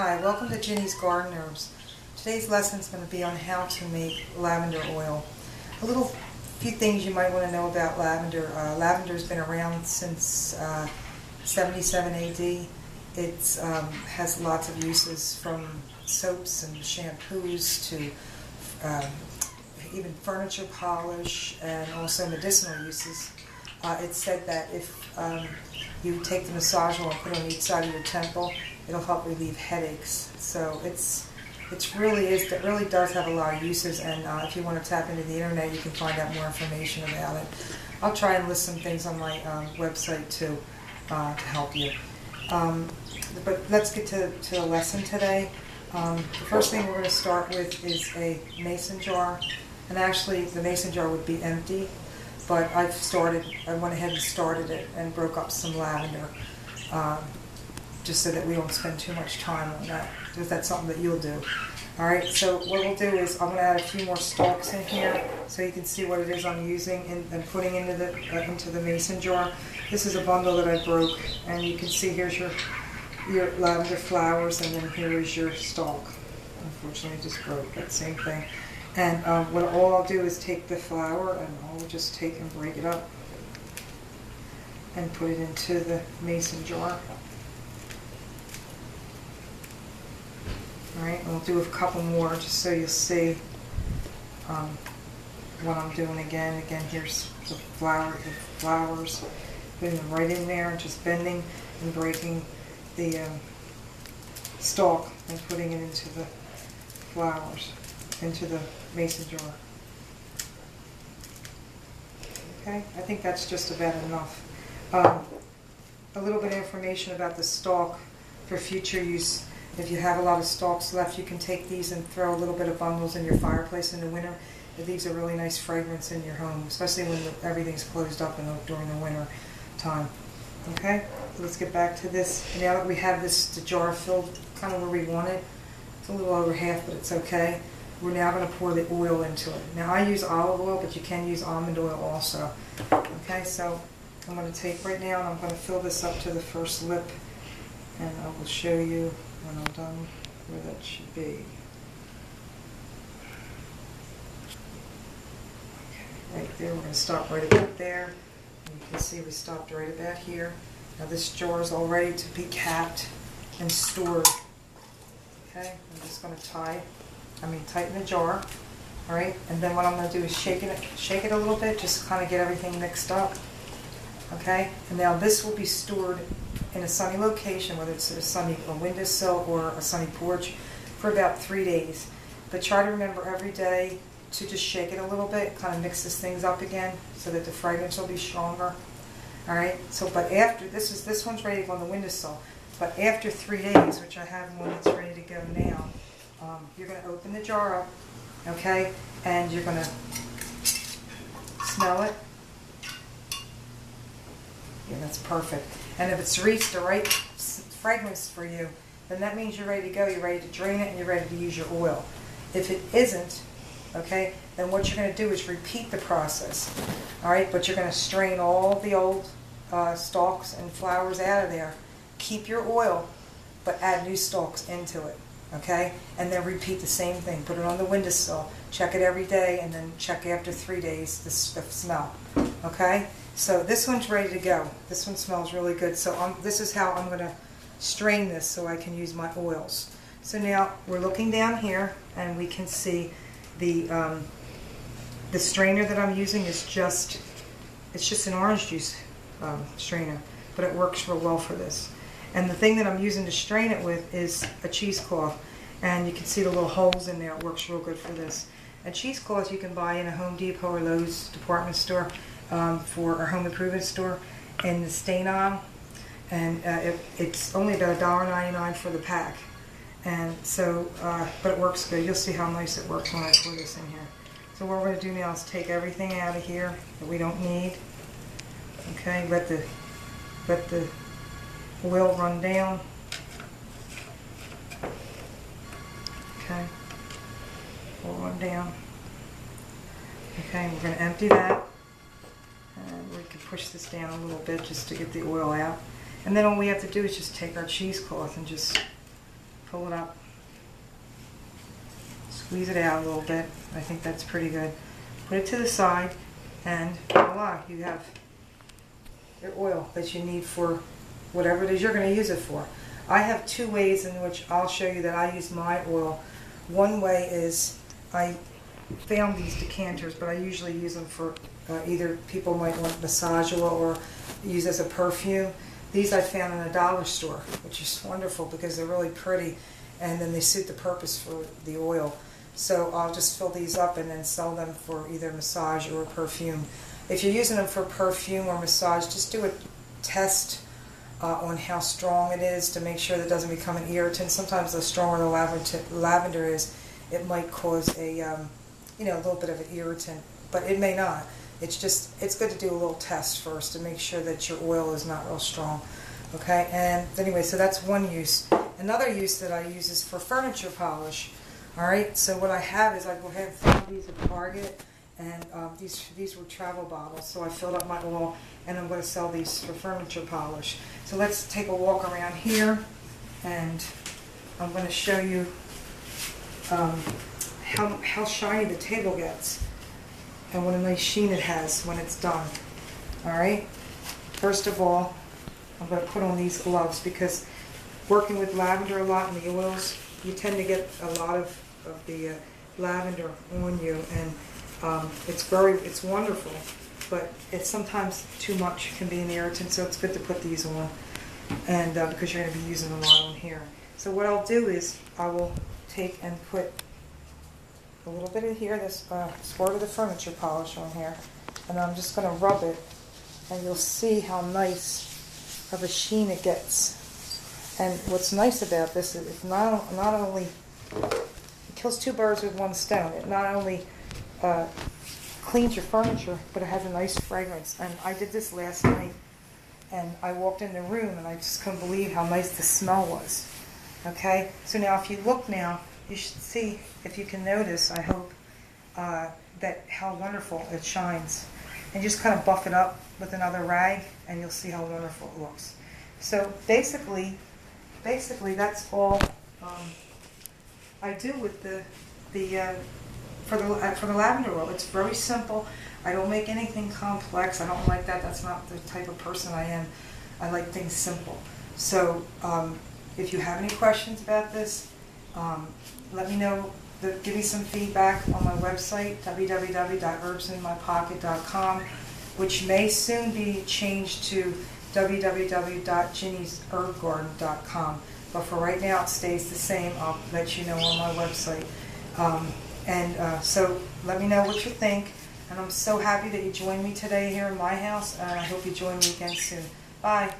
Hi, welcome to Ginny's Garden Herbs. Today's lesson is going to be on how to make lavender oil. A few things you might want to know about lavender. Lavender's been around since 77 AD. It has lots of uses, from soaps and shampoos to even furniture polish, and also medicinal uses. It's said that if you take the massage oil and put it on each side of your temple, it'll help relieve headaches. So it really does have a lot of uses, and if you want to tap into the internet, you can find out more information about it. I'll try and list some things on my website too to help you. But let's get to the lesson today. The first thing we're going to start with is a mason jar, and actually the mason jar would be empty, but I went ahead and started it and broke up some lavender, just so that we don't spend too much time on that, because that's something that you'll do. Alright, so what we'll do is I'm going to add a few more stalks in here so you can see what it is I'm using and putting into the mason jar. This is a bundle that I broke, and you can see here's your lavender flowers, and then here is your stalk. Unfortunately I just broke that same thing. And all I'll do is take the flower, and I'll just take and break it up and put it into the mason jar. Alright, and we'll do a couple more just so you'll see what I'm doing again. Again, here's the flowers, putting them right in there, and just bending and breaking the stalk and putting it into the flowers, into the mason jar. Okay, I think that's just about enough. A little bit of information about the stalk for future use. If you have a lot of stalks left, you can take these and throw a little bit of bundles in your fireplace in the winter. It leaves a really nice fragrance in your home, especially when everything's closed up during the winter time. Okay, let's get back to this. Now that we have the jar filled kind of where we want it, it's a little over half, but it's okay. We're now going to pour the oil into it. Now I use olive oil, but you can use almond oil also. Okay, so I'm going to take right now, and I'm going to fill this up to the first lip, and I will show you when I'm done where that should be. Okay, right there, we're going to stop right about there. And you can see we stopped right about here. Now this jar is all ready to be capped and stored. Okay, I'm just going to tighten the jar. Alright, and then what I'm going to do is shake it a little bit, just kind of get everything mixed up. Okay, and now this will be stored in a sunny location, whether it's a windowsill or a sunny porch, for about 3 days. But try to remember every day to just shake it a little bit, kind of mix these things up again so that the fragrance will be stronger. Alright, so but after this one's ready to go on the windowsill, but after 3 days, which I have one that's ready to go now, you're going to open the jar up, okay, and you're going to smell it. Yeah, that's perfect. And if it's reached the right fragrance for you, then that means you're ready to go. You're ready to drain it, and you're ready to use your oil. If it isn't, okay, then what you're going to do is repeat the process. All right, but you're going to strain all the old stalks and flowers out of there. Keep your oil, but add new stalks into it. Okay, and then repeat the same thing. Put it on the windowsill. Check it every day, and then check after 3 days the smell. Okay. So this one's ready to go. This one smells really good. So this is how I'm going to strain this so I can use my oils. So now we're looking down here, and we can see the strainer that I'm using is just an orange juice strainer, but it works real well for this. And the thing that I'm using to strain it with is a cheesecloth, and you can see the little holes in there. It works real good for this. A cheesecloth you can buy in a Home Depot or Lowe's department store. For our home improvement store in the stain aisle, and it's only about $1.99 for the pack, and so but it works good. You'll see how nice it works when I pour this in here. So what we're going to do now is take everything out of here that we don't need. Okay, let the oil run down. Okay, oil run down. Okay, we're going to empty that. And we can push this down a little bit just to get the oil out. And then all we have to do is just take our cheesecloth and just pull it up, squeeze it out a little bit. I think that's pretty good. Put it to the side, and voila, you have your oil that you need for whatever it is you're going to use it for. I have two ways in which I'll show you that I use my oil. One way is I found these decanters, but I usually use them for either people might want massage oil or use as a perfume. These I found in a dollar store, which is wonderful because they're really pretty, and then they suit the purpose for the oil. So I'll just fill these up and then sell them for either massage or perfume. If you're using them for perfume or massage, just do a test on how strong it is to make sure that it doesn't become an irritant. Sometimes the stronger the lavender is, it might cause a little bit of an irritant, but it may not. It's good to do a little test first to make sure that your oil is not real strong. Okay, and anyway, so that's one use. Another use that I use is for furniture polish. All right, so what I have is I go ahead and found these at Target, and these were travel bottles. So I filled up my oil, and I'm going to sell these for furniture polish. So let's take a walk around here, and I'm going to show you how shiny the table gets and what a nice sheen it has when it's done. All right. First of all, I'm going to put on these gloves because working with lavender a lot in the oils, you tend to get a lot of the lavender on you, and it's wonderful, but it's sometimes too much can be an irritant, so it's good to put these on, and because you're going to be using a lot on here. So what I'll do is I will take and put a little bit of here, this squirt of the furniture polish on here, and I'm just going to rub it, and you'll see how nice of a sheen it gets. And what's nice about this is it not only it kills two birds with one stone. It not only cleans your furniture, but it has a nice fragrance. And I did this last night, and I walked in the room, and I just couldn't believe how nice the smell was. Okay, so now if you look now, you should see, if you can notice, I hope, that how wonderful it shines. And just kind of buff it up with another rag, and you'll see how wonderful it looks. So basically that's all I do with for the lavender oil. It's very simple. I don't make anything complex. I don't like that. That's not the type of person I am. I like things simple. So if you have any questions about this, let me know. Give me some feedback on my website, www.herbsinmypocket.com, which may soon be changed to www.ginnysherbgarden.com. But for right now, it stays the same. I'll let you know on my website. So let me know what you think. And I'm so happy that you joined me today here in my house. And I hope you join me again soon. Bye.